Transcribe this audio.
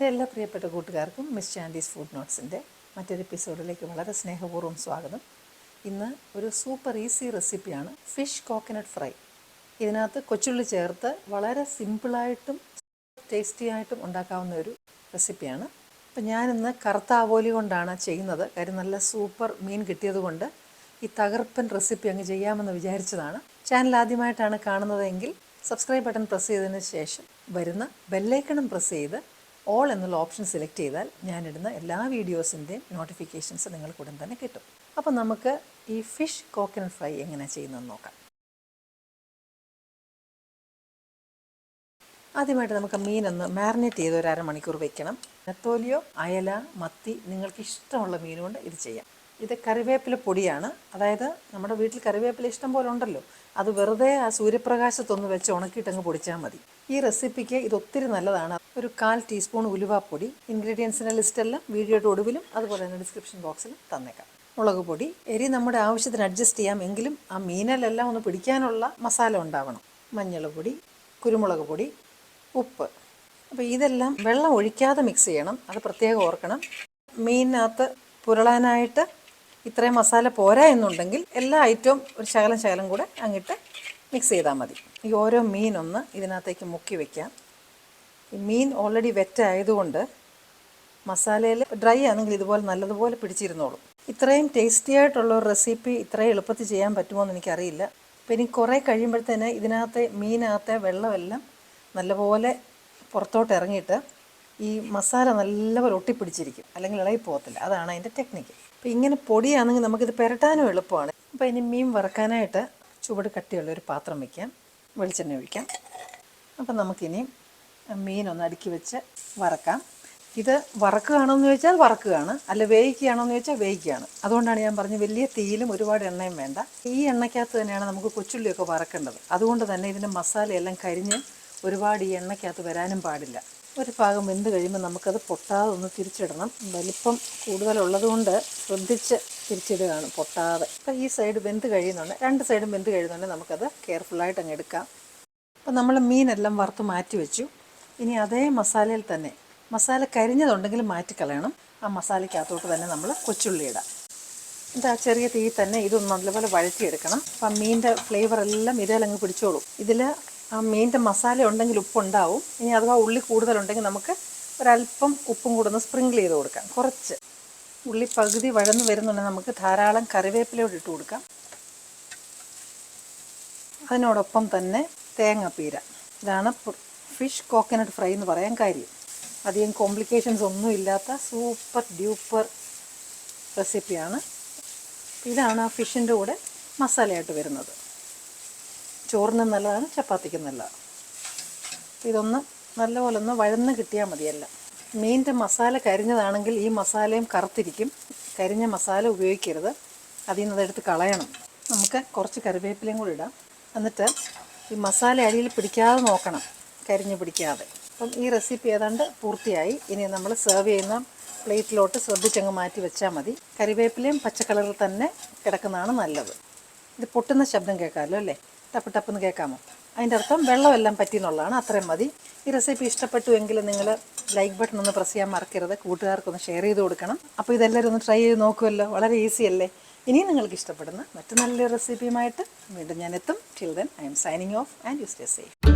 എൻ്റെ എല്ലാ പ്രിയപ്പെട്ട കൂട്ടുകാർക്കും മിസ് ചാൻഡീസ് ഫുഡ് നോട്ട്സിൻ്റെ മറ്റൊരു എപ്പിസോഡിലേക്ക് വളരെ സ്നേഹപൂർവ്വം സ്വാഗതം. ഇന്ന് ഒരു സൂപ്പർ ഈസി റെസിപ്പിയാണ് ഫിഷ് കോക്കനട്ട് ഫ്രൈ. ഇതിനകത്ത് കൊച്ചുള്ളി ചേർത്ത് വളരെ സിമ്പിളായിട്ടും ടേസ്റ്റി ആയിട്ടും ഉണ്ടാക്കാവുന്ന ഒരു റെസിപ്പിയാണ്. അപ്പം ഞാനിന്ന് കറുത്ത ആവോലി കൊണ്ടാണ് ചെയ്യുന്നത്. കാര്യം നല്ല സൂപ്പർ മീൻ കിട്ടിയതുകൊണ്ട് ഈ തകർപ്പൻ റെസിപ്പി അങ്ങ് ചെയ്യാമെന്ന് വിചാരിച്ചതാണ്. ചാനൽ ആദ്യമായിട്ടാണ് കാണുന്നതെങ്കിൽ സബ്സ്ക്രൈബ് ബട്ടൺ പ്രസ് ചെയ്തതിന് ശേഷം വരുന്ന ബെല്ലൈക്കണും പ്രസ് ചെയ്ത് ഓൾ എന്നുള്ള ഓപ്ഷൻ സെലക്ട് ചെയ്താൽ ഞാനിടുന്ന എല്ലാ വീഡിയോസിൻ്റെയും നോട്ടിഫിക്കേഷൻസ് നിങ്ങൾക്ക് ഉടൻ തന്നെ കിട്ടും. അപ്പോൾ നമുക്ക് ഈ ഫിഷ് കോക്കനട്ട് ഫ്രൈ എങ്ങനെ ചെയ്യുന്നതെന്ന് നോക്കാം. ആദ്യമായിട്ട് നമുക്ക് മീനൊന്ന് മാരിനേറ്റ് ചെയ്ത് ഒരു അരമണിക്കൂർ വെക്കണം. നെത്തോലിയോ, അയല, മത്തി നിങ്ങൾക്ക് ഇഷ്ടമുള്ള മീൻ കൊണ്ട് ഇത് ചെയ്യാം. ഇത് കറിവേപ്പില പൊടിയാണ്. അതായത് നമ്മുടെ വീട്ടിൽ കറിവേപ്പില ഇഷ്ടം പോലെ ഉണ്ടല്ലോ, അത് വെറുതെ ആ സൂര്യപ്രകാശത്തൊന്ന് വെച്ച് ഉണക്കിയിട്ടങ്ങ് പൊടിച്ചാൽ മതി. ഈ റെസിപ്പിക്ക് ഇത് ഒത്തിരി നല്ലതാണ്. ഒരു 1/4 ടീസ്പൂൺ ഉലുവാപ്പൊടി. ഇൻഗ്രീഡിയൻസിൻ്റെ ലിസ്റ്റെല്ലാം വീഡിയോയുടെ ഒടുവിലും അതുപോലെ തന്നെ ഡിസ്ക്രിപ്ഷൻ ബോക്സിലും തന്നേക്കാം. മുളക് പൊടി, എരി നമ്മുടെ ആവശ്യത്തിന് അഡ്ജസ്റ്റ് ചെയ്യാം, എങ്കിലും ആ മീനിലെല്ലാം ഒന്ന് പിടിക്കാനുള്ള മസാല ഉണ്ടാവണം. മഞ്ഞൾ പൊടി, കുരുമുളക് പൊടി, ഉപ്പ്. അപ്പോൾ ഇതെല്ലാം വെള്ളം ഒഴിക്കാതെ മിക്സ് ചെയ്യണം, അത് പ്രത്യേകം ഓർക്കണം. മീനിനകത്ത് പുരളാനായിട്ട് ഇത്രയും മസാല പോരാ എന്നുണ്ടെങ്കിൽ എല്ലാ ഐറ്റവും ഒരു ശകലം കൂടെ അങ്ങിട്ട് മിക്സ് ചെയ്താൽ മതി. ഈ ഓരോ മീനൊന്ന് ഇതിനകത്തേക്ക് മുക്കി വയ്ക്കാം. ഈ മീൻ ഓൾറെഡി വെറ്റ് ആയതുകൊണ്ട് മസാലയിൽ ഡ്രൈ ആണെങ്കിൽ ഇതുപോലെ നല്ലതുപോലെ പിടിച്ചിരുന്നോളും. ഇത്രയും ടേസ്റ്റി ആയിട്ടുള്ള ഒരു റെസിപ്പി ഇത്രയും എളുപ്പത്തിൽ ചെയ്യാൻ പറ്റുമോ എന്ന് എനിക്കറിയില്ല. അപ്പോൾ ഇനി കുറേ കഴിയുമ്പോഴത്തേന് ഇതിനകത്തെ മീനകത്തെ വെള്ളമെല്ലാം നല്ലപോലെ പുറത്തോട്ട് ഇറങ്ങിയിട്ട് ഈ മസാല നല്ലപോലെ ഒട്ടിപ്പിടിച്ചിരിക്കും, അല്ലെങ്കിൽ ഇളകി പോകത്തില്ല. അതാണ് അതിൻ്റെ ടെക്നിക്ക്. അപ്പോൾ ഇങ്ങനെ പൊടിയാണെങ്കിൽ നമുക്കിത് പുരട്ടാനും എളുപ്പമാണ്. അപ്പോൾ ഇനി മീൻ വറക്കാനായിട്ട് ചുവട് കട്ടിയുള്ള ഒരു പാത്രം വയ്ക്കാം, വെളിച്ചെണ്ണ ഒഴിക്കാം. അപ്പം നമുക്കിനി മീനൊന്ന് അടുക്കി വെച്ച് വറക്കാം. ഇത് വറക്കുകയാണോയെന്ന് ചോദിച്ചാൽ വറക്കുകയാണ്, അല്ല വേവിക്കുകയാണോയെന്ന് ചോദിച്ചാൽ വേവിക്കുകയാണ്. അതുകൊണ്ടാണ് ഞാൻ പറഞ്ഞത് വലിയ തീയിലും ഒരുപാട് എണ്ണയും വേണ്ട. ഈ എണ്ണയ്ക്കകത്ത് തന്നെയാണ് നമുക്ക് കൊച്ചുള്ളിയൊക്കെ വറക്കേണ്ടത്. അതുകൊണ്ട് തന്നെ ഇതിൻ്റെ മസാലയെല്ലാം കരിഞ്ഞ് ഒരുപാട് ഈ എണ്ണയ്ക്കകത്ത് വരാനും പാടില്ല. ഒരു ഭാഗം വെന്ത് കഴിയുമ്പോൾ നമുക്കത് പൊട്ടാതെ ഒന്ന് തിരിച്ചിടണം. വലിപ്പം കൂടുതലുള്ളത് കൊണ്ട് ശ്രദ്ധിച്ച് തിരിച്ചിടുകയാണ്, പൊട്ടാതെ. അപ്പോൾ ഈ സൈഡ് വെന്ത് കഴിയുന്നുണ്ട്, രണ്ട് സൈഡും വെന്ത് കഴിയുന്നുണ്ടെങ്കിൽ നമുക്കത് കെയർഫുള്ളായിട്ട് അങ്ങ് എടുക്കാം. അപ്പോൾ നമ്മൾ മീനെല്ലാം വറുത്ത് മാറ്റി വെച്ചു. ഇനി അതേ മസാലയിൽ തന്നെ, മസാല കരിഞ്ഞതുണ്ടെങ്കിൽ മാറ്റിക്കളയണം. ആ മസാലയ്ക്കകത്തോട്ട് തന്നെ നമ്മൾ കൊച്ചുള്ളി ഇടാം. ആ ചെറിയ തീ തന്നെ ഇതൊന്ന് നല്ലപോലെ വഴറ്റിയെടുക്കണം. അപ്പം ആ മീനിൻ്റെ ഫ്ലേവറെല്ലാം ഇതിലങ്ങ് പിടിച്ചോളും. ഇതിൽ ആ മീനിൻ്റെ മസാല ഉണ്ടെങ്കിൽ ഉപ്പുണ്ടാവും. ഇനി അഥവാ ഉള്ളി കൂടുതലുണ്ടെങ്കിൽ നമുക്ക് ഒരല്പം ഉപ്പും കൂടെ ഒന്ന് സ്പ്രിങ്കിൾ ചെയ്ത് കൊടുക്കാം. കുറച്ച് ഉള്ളി പകുതി വഴന്ന് വരുന്നുണ്ടെങ്കിൽ നമുക്ക് ധാരാളം കറിവേപ്പിലയോട് ഇട്ട് കൊടുക്കാം. അതിനോടൊപ്പം തന്നെ തേങ്ങാപ്പീര. ഇതാണ് ഫിഷ് കോക്കനട്ട് ഫ്രൈ എന്ന് പറയാൻ കാര്യം. അധികം കോംപ്ലിക്കേഷൻസ് ഒന്നും ഇല്ലാത്ത സൂപ്പർ ഡ്യൂപ്പർ റെസിപ്പിയാണ്. ഇതാണ് ആ ഫിഷിൻ്റെ കൂടെ മസാലയായിട്ട് വരുന്നത്. ചോറിനും നല്ലതാണ്, ചപ്പാത്തിക്കും നല്ലതാണ്. ഇതൊന്ന് നല്ലപോലെ ഒന്ന് വഴന്ന് കിട്ടിയാൽ മതിയല്ല. മീനിൻ്റെ മസാല കരിഞ്ഞതാണെങ്കിൽ ഈ മസാലയും കറുത്തിരിക്കും. കരിഞ്ഞ മസാല ഉപയോഗിക്കരുത്, അതിൽ നിന്ന് അതെടുത്ത് കളയണം. നമുക്ക് കുറച്ച് കറിവേപ്പിലയും കൂടി ഇടാം. എന്നിട്ട് ഈ മസാല അരിയിൽ പിടിക്കാതെ നോക്കണം, കരിഞ്ഞ് പിടിക്കാതെ. അപ്പം ഈ റെസിപ്പി ഏതാണ്ട് പൂർത്തിയായി. ഇനി നമ്മൾ സെർവ് ചെയ്യുന്ന പ്ലേറ്റിലോട്ട് ശ്രദ്ധിച്ചങ്ങ് മാറ്റി വെച്ചാൽ മതി. കറിവേപ്പിലയും പച്ചക്കളറിൽ തന്നെ കിടക്കുന്നതാണ് നല്ലത്. ഇത് പൊട്ടുന്ന ശബ്ദം കേൾക്കാമല്ലോ അല്ലേ, ടപ്പ് ടപ്പെന്ന് കേൾക്കാമോ? അതിൻ്റെ അർത്ഥം വെള്ളമെല്ലാം പറ്റിയെന്നുള്ളതാണ്. അത്രയും മതി. ഈ റെസിപ്പി ഇഷ്ടപ്പെട്ടു എങ്കിൽ നിങ്ങൾ ലൈക്ക് ബട്ടൺ ഒന്ന് പ്രസ് ചെയ്യാൻ മറക്കരുത്. കൂട്ടുകാർക്കൊന്ന് ഷെയർ ചെയ്ത് കൊടുക്കണം. അപ്പോൾ ഇതെല്ലാവരും ഒന്ന് ട്രൈ ചെയ്ത് നോക്കുമല്ലോ, വളരെ ഈസി അല്ലേ. ഇനിയും നിങ്ങൾക്ക് ഇഷ്ടപ്പെടുന്ന മറ്റു നല്ലൊരു റെസിപ്പിയുമായിട്ട് വീണ്ടും ഞാൻ എത്തും. Till then I M signing off and you stay safe.